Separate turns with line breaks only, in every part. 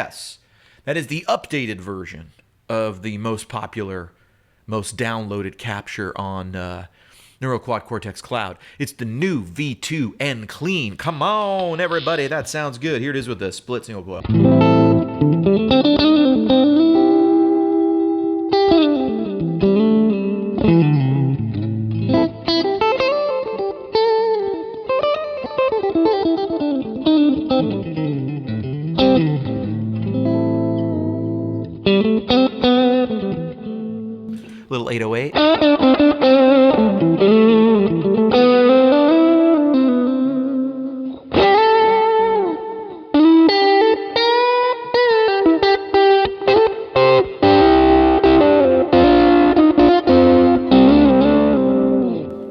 Yes, that is the updated version of the most popular, most downloaded capture on Neural Quad Cortex Cloud. It's the new V2 N Clean. Come on, everybody, that sounds good. Here it is with the split single coil. Little 808.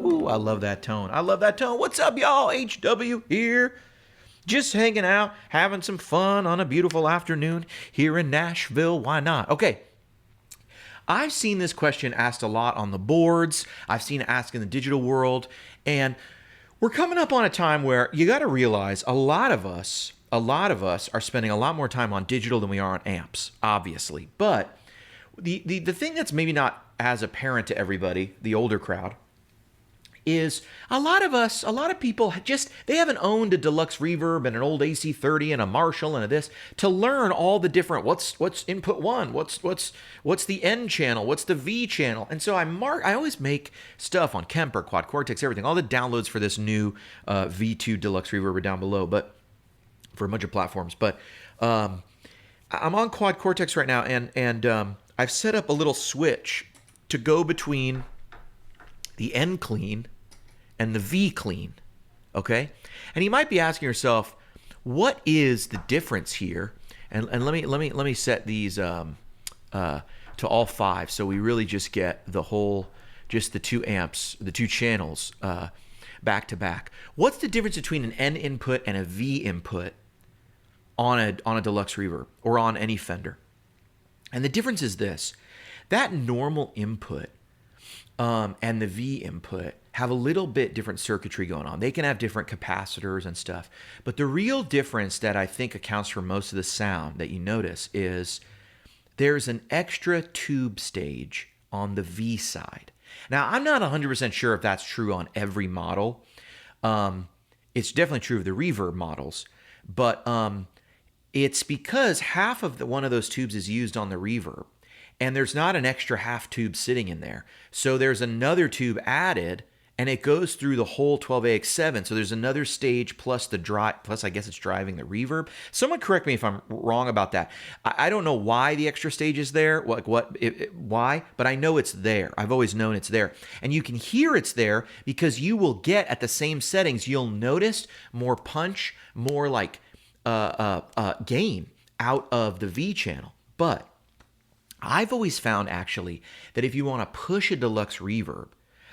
Ooh, I love that tone. I love that tone. What's up, y'all? HW here. Just hanging out, having some fun on a beautiful afternoon here in Nashville. Why not? Okay. I've seen this question asked a lot on the boards. I've seen it asked in the digital world. And we're coming up on a time where you got to realize a lot of us are spending a lot more time on digital than we are on amps, obviously. But the thing that's maybe not as apparent to everybody, the older crowd, is a lot of people they haven't owned a Deluxe Reverb and an old AC30 and a Marshall and a this to learn all the different what's input one, what's the N channel, what's the V channel. And so I always make stuff on Kemper, Quad Cortex, everything. All the downloads for this new V2 Deluxe Reverb are down below, but for a bunch of platforms. But I'm on Quad Cortex right now, and I've set up a little switch to go between the N clean and the V clean, okay? And you might be asking yourself, what is the difference here? And let me set these to all 5, so we really just get the whole, just the 2 amps, the 2 channels back to back. What's the difference between an N input and a V input on a Deluxe Reverb or on any Fender? And the difference is this: that normal input and the V input have a little bit different circuitry going on. They can have different capacitors and stuff. But the real difference that I think accounts for most of the sound that you notice is there's an extra tube stage on the V side. Now, I'm not 100% sure if that's true on every model. It's definitely true of the Reverb models. But it's because half of one of those tubes is used on the Reverb. And there's not an extra half tube sitting in there. So there's another tube added, and it goes through the whole 12AX7. So there's another stage plus plus I guess it's driving the reverb. Someone correct me if I'm wrong about that. I don't know why the extra stage is there, why, but I know it's there. I've always known it's there. And you can hear it's there because you will get at the same settings, you'll notice more punch, more like gain out of the V channel. But I've always found, actually, that if you want to push a Deluxe Reverb,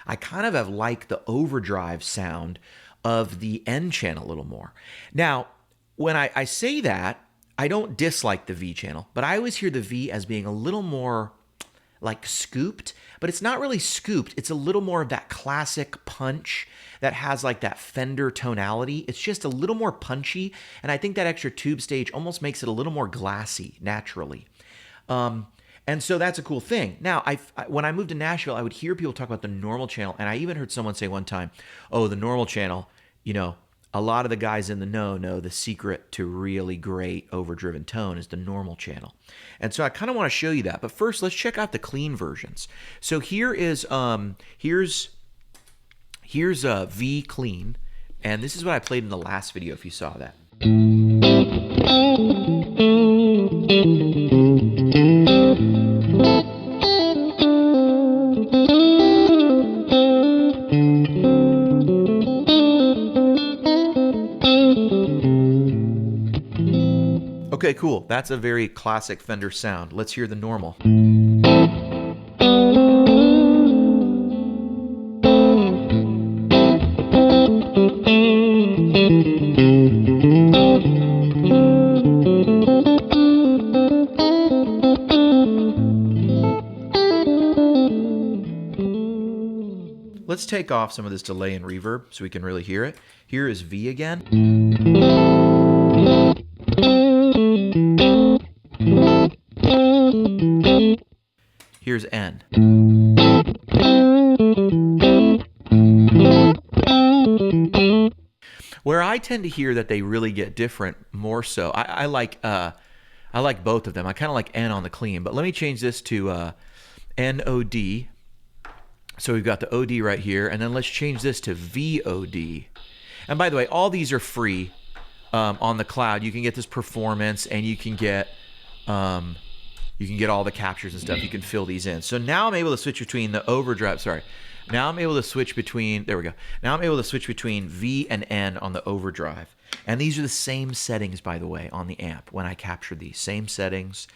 I kind of have liked the overdrive sound of the N channel a little more. Now, when I say that, I don't dislike the V channel, but I always hear the V as being a little more like scooped, but it's not really scooped. It's a little more of that classic punch that has like that Fender tonality. It's just a little more punchy, and I think that extra tube stage almost makes it a little more glassy naturally. And so that's a cool thing. Now, when I moved to Nashville, I would hear people talk about the normal channel, and I even heard someone say one time, oh, the normal channel, a lot of the guys in the know the secret to really great overdriven tone is the normal channel. And so I kind of want to show you that. But first, let's check out the clean versions. So here's V clean, and this is what I played in the last video if you saw that. Okay, cool. That's a very classic Fender sound. Let's hear the normal. Let's take off some of this delay and reverb so we can really hear it. Here is V again. I tend to hear that they really get different more so. I like both of them. I kind of like N on the clean, but let me change this to NOD. So we've got the OD right here, and then let's change this to VOD. And by the way, all these are free on the cloud. You can get this performance, and you can get all the captures and stuff. You can fill these in. So now I'm able to switch between the overdrive. Sorry. Now I'm able to switch between, there we go. Now I'm able to switch between V and N on the overdrive. And these are the same settings, by the way, on the amp when I capture these. Same settings,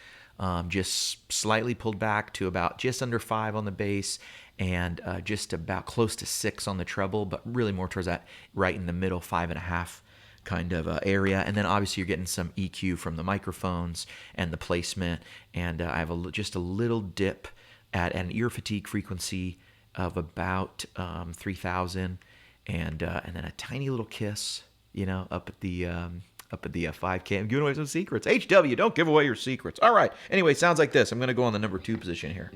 just slightly pulled back to about just under 5 on the bass and just about close to 6 on the treble, but really more towards that right in the middle, 5.5 kind of area. And then obviously you're getting some EQ from the microphones and the placement. And I have just a little dip at an ear fatigue frequency of about 3,000, and then a tiny little kiss, you know, up at the 5K. I'm giving away some secrets. HW, don't give away your secrets. All right. Anyway, sounds like this. I'm going to go on the number 2 position here.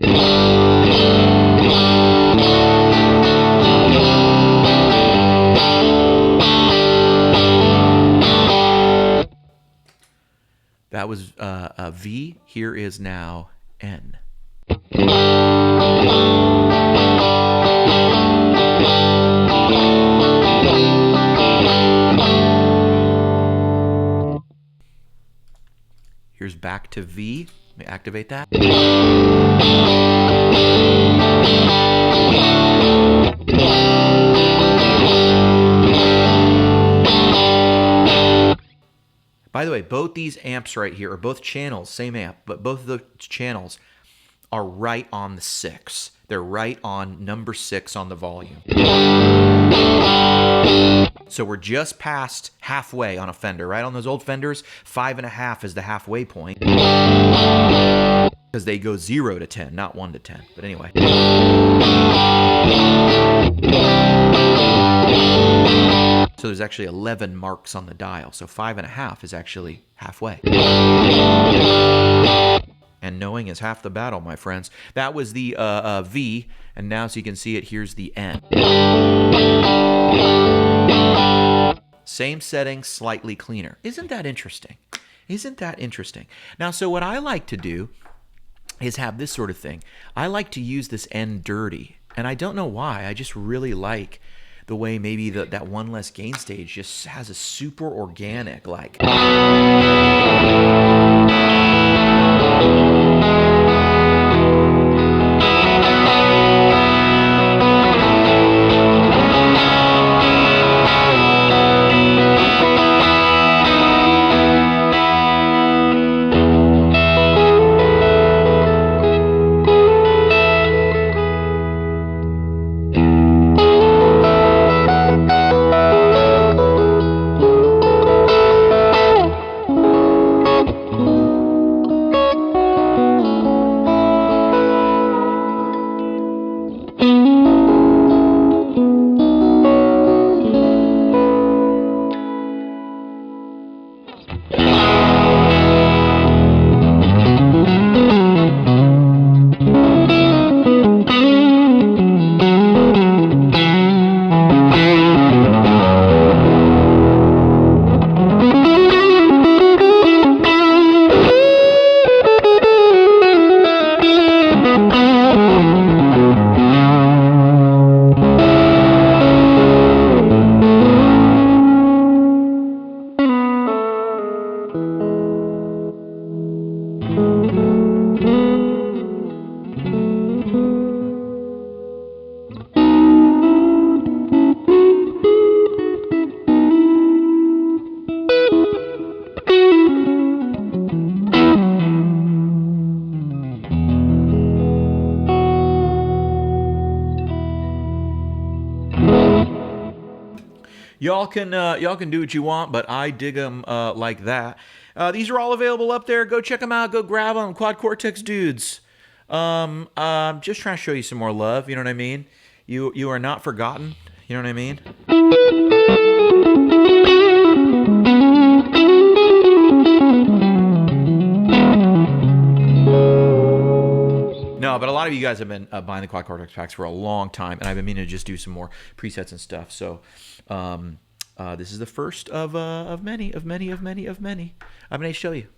That was a V. Here is now N. Here's back to V. Let me activate that. By the way, both these amps right here, or both channels, same amp, but both of the channels are right on the 6. They're right on number 6 on the volume. So we're just past halfway on a Fender, right? On those old Fenders, 5.5 is the halfway point. Because they go 0 to 10, not 1 to 10. But anyway. So there's actually 11 marks on the dial. So 5.5 is actually halfway. And knowing is half the battle, my friends. That was the V, and now so you can see it, here's the N. Same setting, slightly cleaner. Isn't that interesting? Isn't that interesting? Now, so what I like to do is have this sort of thing. I like to use this N dirty, and I don't know why. I just really like the way maybe that one less gain stage just has a super organic, like... Y'all can do what you want, but I dig them like that. These are all available up there. Go check them out. Go grab them. Quad Cortex dudes. Just trying to show you some more love. You know what I mean? You are not forgotten. You know what I mean? No, but a lot of you guys have been buying the Quad Cortex packs for a long time, and I've been meaning to just do some more presets and stuff. So This is the first of many. I'm going to show you.